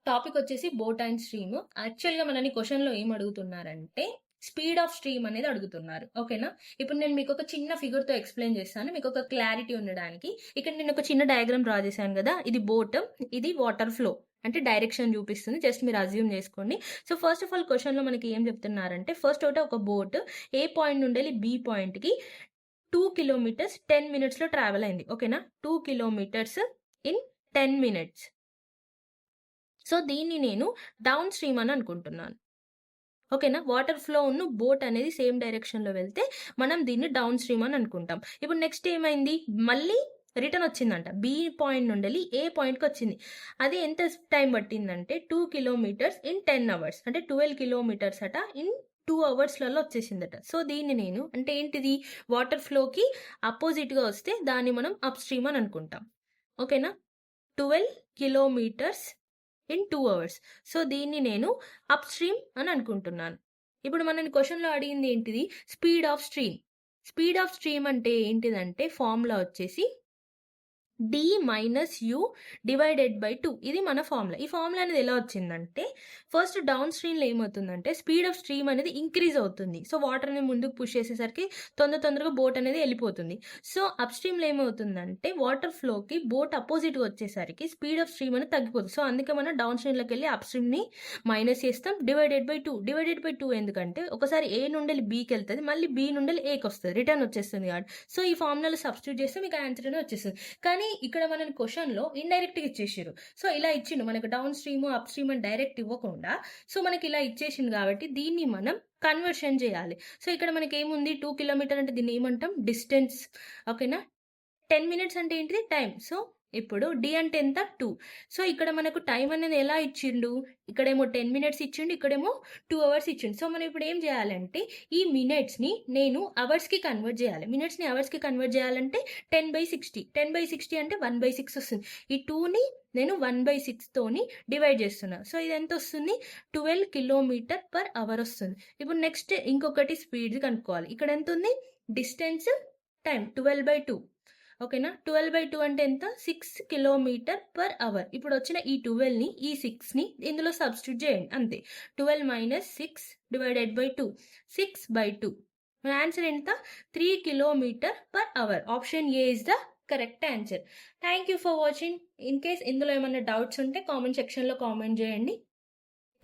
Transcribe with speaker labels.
Speaker 1: Topic వచ్చేసి boat and stream. యాక్చువల్‌గా మనల్ని క్వెషన్‌లో ఏం అడుగుతున్నారంటే, స్పీడ్ ఆఫ్ స్ట్రీమ్ అనేది అడుగుతున్నారు. ఓకేనా? ఇప్పుడు నేను మీకొక చిన్న ఫిగర్‌తో ఎక్స్‌ప్లెయిన్ చేస్తాను. మీకొక క్లారిటీ ఉండడానికి. ఇక్కడ నేను ఒక చిన్న డయాగ్రామ్ డ్రా చేశాను గదా! ఇది బోట్, ఇది వాటర్ ఫ్లో. అంటే డైరెక్షన్ చూపిస్తుంది. జస్ట్ మీరు అజ్యూమ్ చేసుకోండి. సో, ఫస్ట్ ఆఫ్ ఆల్ క్వెషన్‌లో మనకి ఏం చెప్తున్నారంటే, ఫస్ట్ ఒక బోట్ ఏ పాయింట్ నుండెళ్ళి బి పాయింట్‌కి 2 కిలోమీటర్స్ 10 మినిట్స్‌లో ట్రావెల్ అయింది. ఓకేనా? 2 కిలోమీటర్స్ ఇన్ 10 మినిట్స్. సో, దీన్ని నేను డౌన్ స్ట్రీమ్ అని అనుకుంటున్నాను. ఓకేనా? వాటర్ ఫ్లో బోట్ అనేది సేమ్ డైరెక్షన్‌లో వెళ్తే మనం దీన్ని డౌన్ స్ట్రీమ్ అని అనుకుంటాం. ఇప్పుడు నెక్స్ట్ ఏమైంది? మళ్ళీ రిటర్న్ వచ్చిందంట. బి పాయింట్ నుండెళ్ళి ఏ పాయింట్‌కొచ్చింది. అది ఎంత టైం పట్టిందంటే 2 కిలోమీటర్స్ ఇన్ 10 అవర్స్. అంటే 12 కిలోమీటర్స్ అట ఇన్ 2 అవర్స్‌లలో వచ్చేసిందట. సో, దీన్ని నేను అంటే ఏంటిది? వాటర్ ఫ్లోకి అపోజిట్‌గా వస్తే దాన్ని మనం అప్ స్ట్రీమ్ అని అనుకుంటాం. ఓకేనా? 12 కిలోమీటర్స్ ఇన్ 2 అవర్స్. సో, దీన్ని నేను అప్ స్ట్రీమ్ అని అనుకుంటున్నాను. ఇప్పుడు మనల్ని క్వెషన్‌లో అడిగింది ఏంటిది? Speed of stream. Speed of stream అంటే ఏంటిదంటే ఫార్ములా వచ్చేసి D-U/2 ఇది మన ఫార్ములా. ఈ ఫార్ములా అనేది ఎలా వచ్చిందంటే, ఫస్ట్ డౌన్ స్ట్రీమ్‌లో ఏమవుతుందంటే, స్పీడ్ ఆఫ్ స్ట్రీమ్ అనేది ఇంక్రీజ్ అవుతుంది. సో, వాటర్‌ని ముందుకు పుష్ చేసేసరికి తొందరగా బోట్ అనేది వెళ్ళిపోతుంది. సో, అప్ స్ట్రీమ్‌లో ఏమవుతుందంటే, వాటర్ ఫ్లోకి బోట్ అపోజిట్‌గా వచ్చేసరికి స్పీడ్ ఆఫ్ స్ట్రీమ్ అనేది తగ్గిపోతుంది. సో, అందుకే మనం డౌన్ స్ట్రీమ్‌లోకెళ్ళి అప్ స్ట్రీమ్‌ని మైనస్ చేస్తాం. డివైడెడ్ బై 2 ఎందుకంటే, ఒకసారి ఏ నుండెళ్ళి బికెళ్తది. మళ్ళీ బి నుండెళ్ళి ఏకొస్తది. రిటర్న్ వచ్చేస్తుంది కాబట్టి. సో, ఈ ఫార్ములాలో సబ్స్టిట్యూట్ చేస్తే మీకు ఆన్సర్ అనేది వచ్చేస్తది. కానీ ఇక్కడ మనని క్వెషన్‌లో ఇండైరెక్ట్‌గా ఇచ్చేసిర్రు. సో, ఇలా ఇచ్చిండు. మనకు డౌన్ స్ట్రీమ్, అప్ స్ట్రీమ్ అని డైరెక్ట్ ఇవ్వకుండా, సో, మనకి ఇలా ఇచ్చేసిండు కాబట్టి దీన్ని మనం కన్వర్షన్ చేయాలి. సో, ఇక్కడ మనకేముంది 2 కిలోమీటర్ అంటే దీన్ని ఏమంటాం? డిస్టెన్స్. ఓకేనా? 10 మినిట్స్ అంటే ఏంటిది? టైం. సో, ఇప్పుడు డి అంటే ఎంత? 2. సో, ఇక్కడ మనకు టైం అనేది ఎలా ఇచ్చిండు? ఇక్కడేమో 10 మినిట్స్ ఇచ్చిండు. ఇక్కడేమో 2 అవర్స్ ఇచ్చిండు. సో, మనం ఇప్పుడు ఏం చేయాలంటే ఈ మినిట్స్‌ని నేను అవర్స్‌కి కన్వర్ట్ చేయాలి. మినిట్స్‌ని అవర్స్‌కి కన్వర్ట్ చేయాలంటే 10/60. 10/60 అంటే 1/6 వస్తుంది. ఈ 2ని నేను 1/6 తోని డివైడ్ చేస్తున్నా. సో, ఇది ఎంత వస్తుంది? 12 కిలోమీటర్ పర్ అవర్ వస్తుంది. ఇప్పుడు నెక్స్ట్ ఇంకొకటి స్పీడ్ కనుక్కోవాలి. ఇక్కడ ఎంత ఉంది? Distance, time 12/2. ఓకేనా? 12/2 అంటే ఎంత? 6 కిలోమీటర్ పర్ అవర్. ఇప్పుడు వచ్చిన ఈ 12ని, ఈ 6ని ఇందులో సబ్స్టిట్యూట్ చేయండి. అంతే. 12 - 6 డివైడెడ్ బై 2. 6/2. మన ఆన్సర్ ఎంత? 3 kilometre per hour. Option A is the correct answer. Thank you for watching. In case ఇందులో ఏమైనా డౌట్స్ ఉంటే కామెంట్ సెక్షన్‌లో కామెంట్ చేయండి.